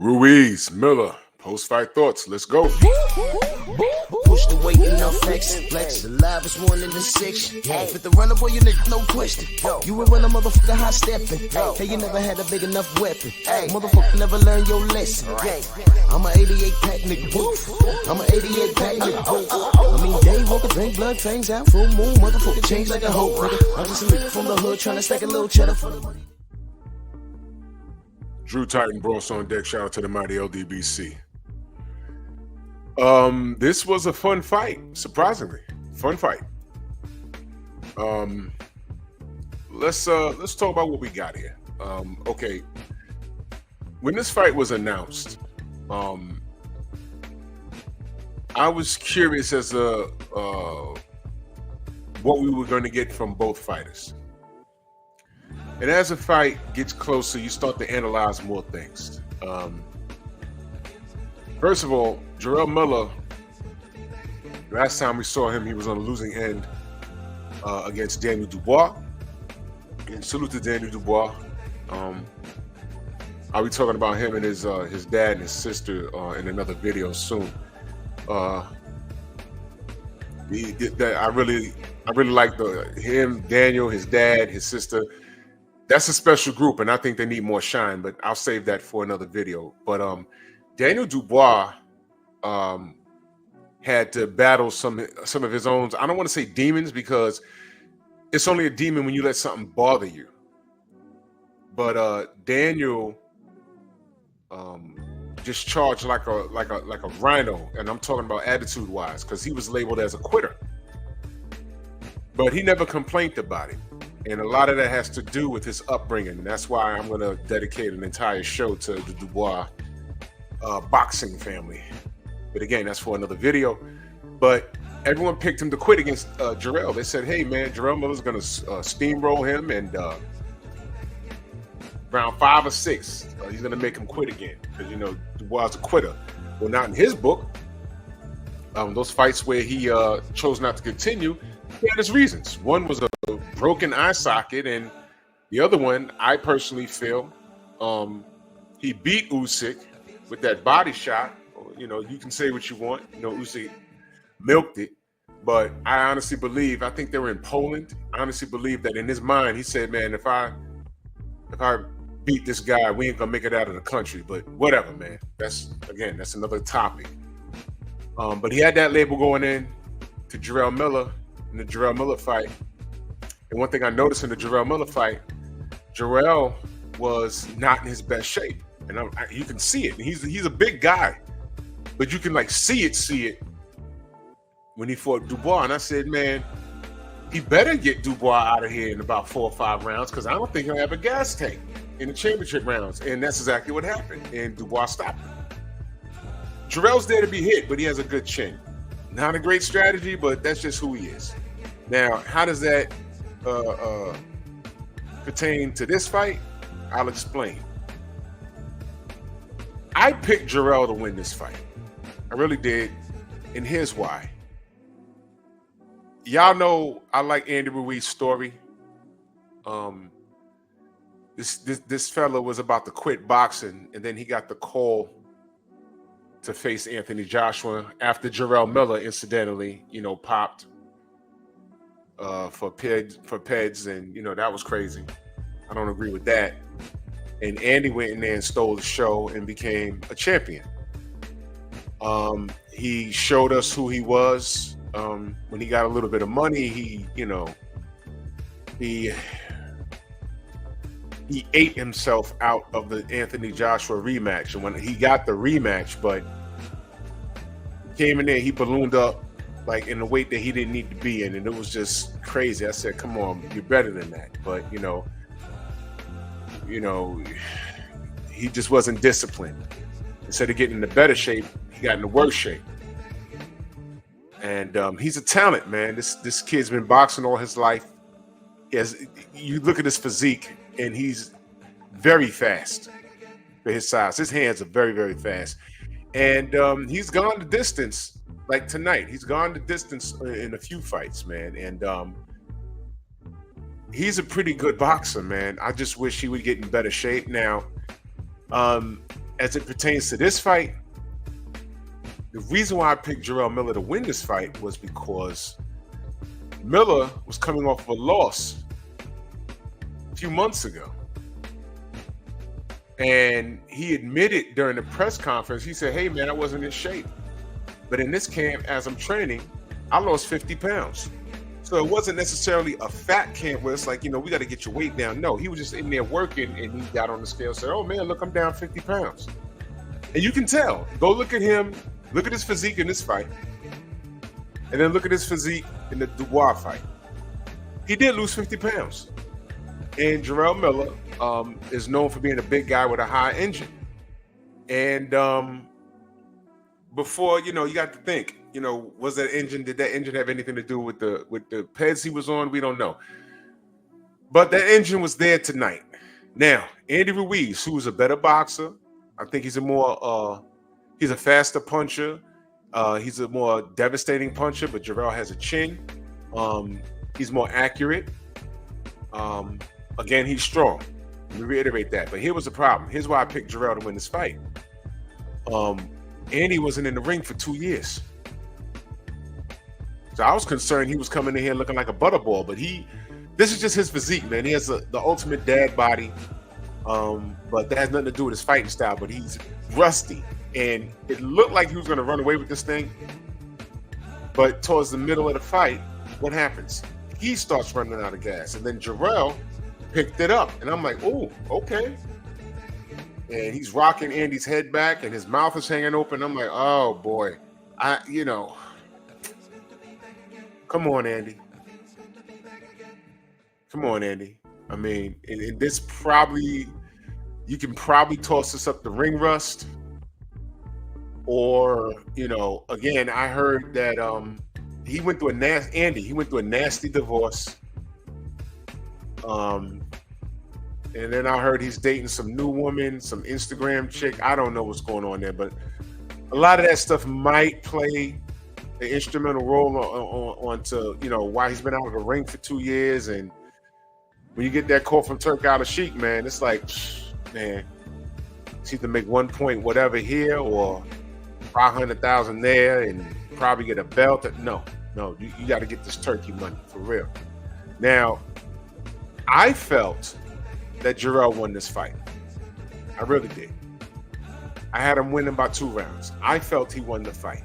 Ruiz, Miller, post-fight thoughts. Let's go. Push the weight and no flex. Flex the live is 1 in the 6. Fit the runner, boy, you nigga, no question. You will run a motherfucker high stepping. Hey, you never had a big enough weapon. Motherfucker never learned your lesson. I'm a 88 pack nigga. I'm a 88 pack nigga. I mean, day walker, drink blood, trains out, full moon, motherfucker change like a hoe. I'm just a nigga from the hood trying to stack a little cheddar for the money. Drew Titan Bros on deck. Shout out to the mighty LDBC. This was a fun fight, surprisingly. Fun fight. Let's talk about what we got here. Okay. When this fight was announced, I was curious as to what we were going to get from both fighters. And as the fight gets closer, you start to analyze more things. First of all, Jarrell Miller, last time we saw him, he was on the losing end against Daniel Dubois. And salute to Daniel Dubois. I'll be talking about him and his dad and his sister in another video soon. I really like him, Daniel, his dad, his sister. That's a special group, and I think they need more shine, but I'll save that for another video. But Daniel Dubois had to battle some of his own, I don't want to say demons, because it's only a demon when you let something bother you. But Daniel just charged like a rhino, and I'm talking about attitude-wise, because he was labeled as a quitter. But he never complained about it. And a lot of that has to do with his upbringing. And that's why I'm going to dedicate an entire show to the Dubois boxing family. But again, that's for another video. But everyone picked him to quit against Jerrell. They said, hey, man, Jarrell Miller's going to steamroll him. And round 5 or 6, he's going to make him quit again. Because, you know, Dubois is a quitter. Well, not in his book. Those fights where he chose not to continue, he had his reasons. One was a broken eye socket, and the other one, I personally feel, he beat Usyk with that body shot. You know, you can say what you want. You know, Usyk milked it, but I honestly believe, I think they were in Poland. I honestly believe that in his mind, he said, man, if I beat this guy, we ain't gonna make it out of the country. But whatever, man. That's another topic. But he had that label going in to Jarrell Miller in the Jarrell Miller fight. And one thing I noticed in the Jarrell Miller fight, Jerrell was not in his best shape. And you can see it. And he's a big guy, but you can like see it when he fought Dubois. And I said, man, he better get Dubois out of here in about 4 or 5 rounds, because I don't think he'll have a gas tank in the championship rounds. And that's exactly what happened. And Dubois stopped him. Jarrell's there to be hit, but he has a good chin. Not a great strategy, but that's just who he is. Now, how does that pertain to this fight? I'll explain. I picked Jerrell to win this fight. I really did. And here's why. Y'all know I like Andy Ruiz's story. This fella was about to quit boxing, and then he got the call to face Anthony Joshua after Jarrell Miller, incidentally, you know, popped for PEDs, and you know, that was crazy. I don't agree with that. And Andy went in there and stole the show and became a champion. He showed us who he was. When he got a little bit of money, he ate himself out of the Anthony Joshua rematch. And when he got the rematch, but came in there, he ballooned up like in a weight that he didn't need to be in, and it was just crazy. I said, come on, you're better than that. But you know, he just wasn't disciplined. Instead of getting into better shape, he got into worse shape. And he's a talent, man. This kid's been boxing all his life. You look at his physique, and he's very fast for his size. His hands are very, very fast. And he's gone the distance, like tonight. He's gone the distance in a few fights, man. And he's a pretty good boxer, man. I just wish he would get in better shape. Now, as it pertains to this fight, the reason why I picked Jarrell Miller to win this fight was because Miller was coming off of a loss a few months ago. And he admitted during the press conference, he said, hey, man, I wasn't in shape. But in this camp, as I'm training, I lost 50 pounds. So it wasn't necessarily a fat camp where it's like, we got to get your weight down. No, he was just in there working, and he got on the scale and said, oh, man, look, I'm down 50 pounds. And you can tell. Go look at him. Look at his physique in this fight. And then look at his physique in the Dubois fight. He did lose 50 pounds. And Jarrell Miller is known for being a big guy with a high engine. And before, you got to think, did that engine have anything to do with the peds he was on? We don't know. But that engine was there tonight. Now, Andy Ruiz, who's a better boxer, I think he's he's a faster puncher. He's a more devastating puncher, but Jerrell has a chin. He's more accurate. Again, he's strong. Let me reiterate that. But here was the problem. Here's why I picked Jerrell to win this fight. Andy wasn't in the ring for 2 years. So I was concerned he was coming in here looking like a butterball, but this is just his physique, man. He has the ultimate dad body, but that has nothing to do with his fighting style, but he's rusty. And it looked like he was going to run away with this thing, but towards the middle of the fight, what happens? He starts running out of gas, and then Jerrell picked it up, and I'm like, oh, okay. And he's rocking Andy's head back, and his mouth is hanging open. I'm like, oh boy, come on, Andy. Come on, Andy. I mean, in this you can probably toss this up the ring rust. Or, again, I heard that he went through a nasty divorce. And then I heard he's dating some new woman, some Instagram chick. I don't know what's going on there, but a lot of that stuff might play an instrumental role onto, why he's been out of the ring for 2 years. And when you get that call from Turk Al-Sheikh, man, it's like, man, it's either make 1 point whatever here or 500,000 there and probably get a belt. No, you got to get this turkey money for real. Now, I felt that Jerrell won this fight. I really did. I had him winning by 2 rounds. I felt he won the fight.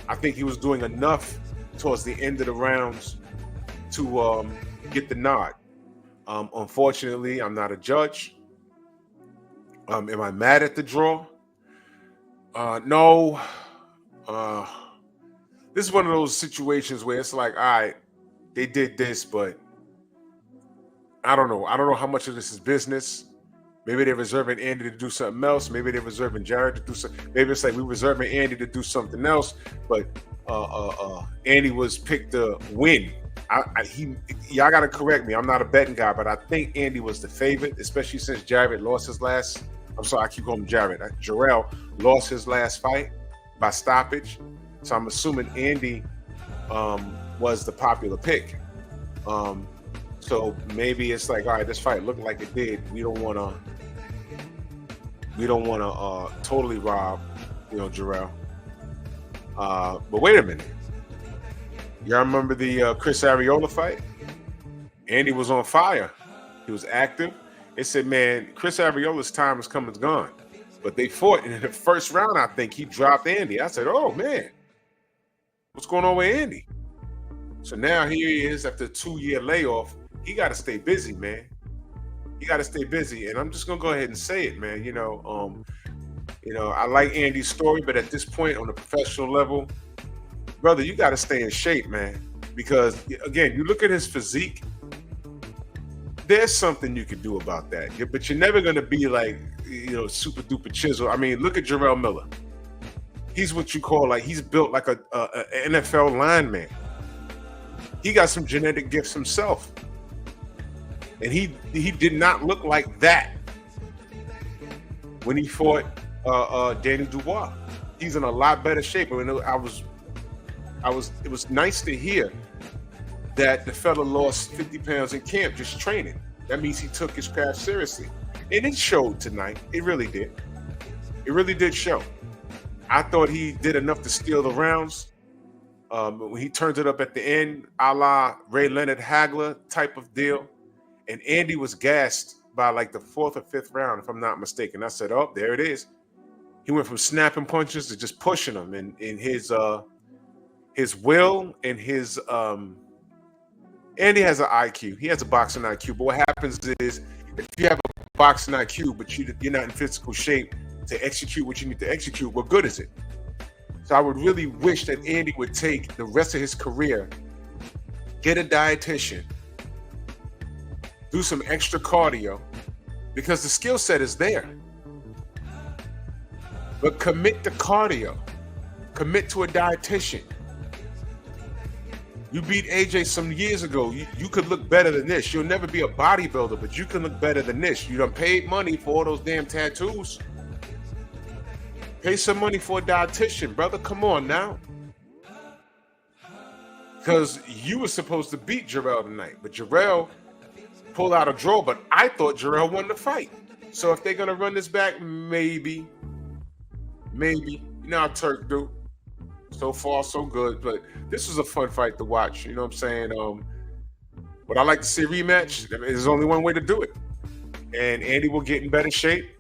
I think he was doing enough towards the end of the rounds to get the nod. Unfortunately, I'm not a judge. Am I mad at the draw? No. This is one of those situations where it's like, all right, they did this, but I don't know. I don't know how much of this is business. Maybe they're reserving Andy to do something else. Maybe they're reserving Jarrett to do something. Maybe it's like we're reserving Andy to do something else, but Andy was picked to win. Y'all got to correct me. I'm not a betting guy, but I think Andy was the favorite, especially since Jarrett lost his last. I'm sorry, I keep calling him Jarrett. Jerrell lost his last fight by stoppage, so I'm assuming Andy was the popular pick. So maybe it's like, all right, this fight looked like it did. We don't want to totally rob, Jerrell. But wait a minute. Y'all remember the Chris Arreola fight? Andy was on fire. He was active. They said, man, Chris Arreola's time has come and gone. But they fought, and in the first round, I think he dropped Andy. I said, oh, man, what's going on with Andy? So now here he is after a 2-year layoff. He got to stay busy, man. He got to stay busy. And I'm just going to go ahead and say it, man. I like Andy's story, but at this point on a professional level, brother, you got to stay in shape, man. Because, again, you look at his physique, there's something you could do about that. But you're never going to be like, super duper chisel. I mean, look at Jarrell Miller. He's what you call he's built like a NFL lineman. He got some genetic gifts himself. And he did not look like that when he fought Danny Dubois. He's in a lot better shape. I mean, it was nice to hear that the fella lost 50 pounds in camp just training. That means he took his craft seriously. And it showed tonight. It really did. It really did show. I thought he did enough to steal the rounds. When he turned it up at the end, a la Ray Leonard Hagler type of deal. And Andy was gassed by like the 4th or 5th round, if I'm not mistaken. I said, oh, there it is. He went from snapping punches to just pushing them. And in his will and his Andy has an IQ. He has a boxing IQ. But what happens is if you have a boxing IQ, but you're not in physical shape to execute what you need to execute, what good is it? So I would really wish that Andy would take the rest of his career, get a dietitian, do some extra cardio, because the skill set is there. But commit to cardio. Commit to a dietitian. You beat AJ some years ago. You could look better than this. You'll never be a bodybuilder, but you can look better than this. You done paid money for all those damn tattoos. Pay some money for a dietitian, brother. Come on now. Because you were supposed to beat Jerrell tonight, but Jerrell pulled out a draw, but I thought Jerrell won the fight. So if they're going to run this back, maybe. You know how Turk do. So far, so good. But this was a fun fight to watch. You know what I'm saying? Would I like to see a rematch? There's only one way to do it. And Andy will get in better shape.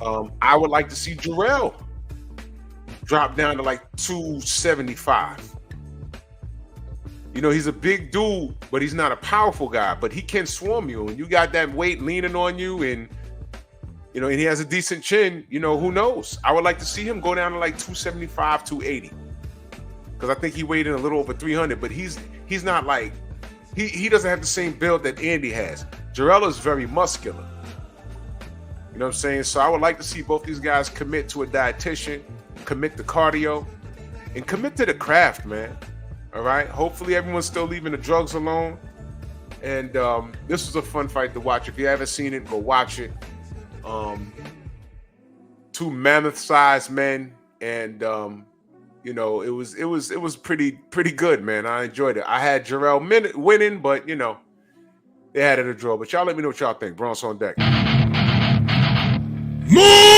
I would like to see Jerrell drop down to like 275. You know, he's a big dude, but he's not a powerful guy. But he can swarm you. And you got that weight leaning on you, and you know, and he has a decent chin. You know, who knows? I would like to see him go down to like 275, 280. Because I think he weighed in a little over 300, but he's not like, he doesn't have the same build that Andy has. Jerrell is very muscular. You know what I'm saying? So I would like to see both these guys commit to a dietitian, commit to cardio, and commit to the craft, man. All right? Hopefully everyone's still leaving the drugs alone. And this was a fun fight to watch. If you haven't seen it, go watch it. Two mammoth-sized men, and you know, it was pretty good, man. I enjoyed it. I had Jarrell winning, but you know, they had it a draw. But y'all let me know what y'all think. Bronx on deck. Move!